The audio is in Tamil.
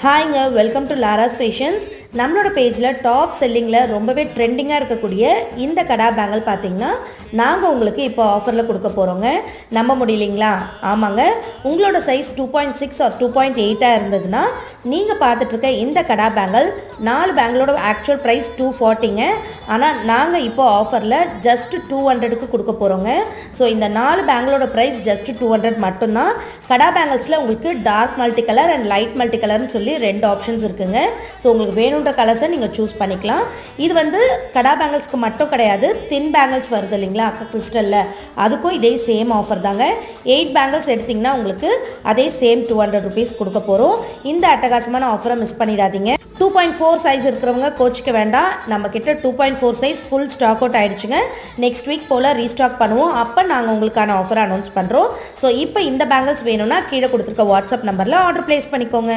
ஹாய்ங்க, வெல்கம் டு லாராஸ் ஃபேஷன்ஸ். நம்மளோட பேஜில் டாப் செல்லிங்கில் ரொம்பவே ட்ரெண்டிங்காக இருக்கக்கூடிய இந்த கடா பேங்கிள் பார்த்திங்கன்னா நாங்கள் உங்களுக்கு இப்போ ஆஃபரில் கொடுக்க போகிறோங்க. நம்ப முடியலைங்களா? ஆமாங்க, உங்களோட சைஸ் 2.6 ஆர் 2.8 இருந்ததுன்னா நீங்கள் பார்த்துட்ருக்க இந்த கடா பேங்கிள் 4 பேங்கிளோட ஆக்சுவல் ப்ரைஸ் 240ங்க. ஆனால் நாங்கள் இப்போ ஆஃபரில் ஜஸ்ட் 200க்கு கொடுக்க போகிறோங்க. ஸோ இந்த 4 பேங்கிளோட ப்ரைஸ் ஜஸ்ட் 200 மட்டும்தான். கடா பேங்கிள்ஸில் உங்களுக்கு dark multi colour and light multi கலர்னு சொல்லி 2 ஆப்ஷன்ஸ் இருக்குங்க. ஸோ உங்களுக்கு வேணுன்ற கலர்ஸை நீங்கள் சூஸ் பண்ணிக்கலாம். இது வந்து கடா பேங்கிள்ஸ்க்கு மட்டும் கிடையாது, தின் பேங்கிள்ஸ் வருது இல்லைங்களா கிறிஸ்டலில், அதுக்கும் இதே சேம் ஆஃபர் தாங்க. 8 பேங்கிள்ஸ் எடுத்திங்கன்னா உங்களுக்கு அதே சேம் 200 ருபீஸ் கொடுக்க போகிறோம். இந்த அட்டகாசமான ஆஃபரை மிஸ் பண்ணிடாதீங்க. 2.4 சைஸ் இருக்கிறவங்க கோச்சிக்க வேண்டாம். நம்ம கிட்ட 2.4 சைஸ் ஃபுல் ஸ்டாக் அவுட் ஆயிடுச்சுங்க. நெக்ஸ்ட் வீக் போல் ரீஸ்டாக் பண்ணுவோம். அப்போ நாங்கள் உங்களுக்கான ஆஃபரை அனௌன்ஸ் பண்ணுறோம். ஸோ இப்போ இந்த பேங்கிள்ஸ் வேணும்னா கீழே கொடுத்துருக்க வாட்ஸ்அப் நம்பரில் ஆர்டர் ப்ளேஸ் பண்ணிக்கோங்க.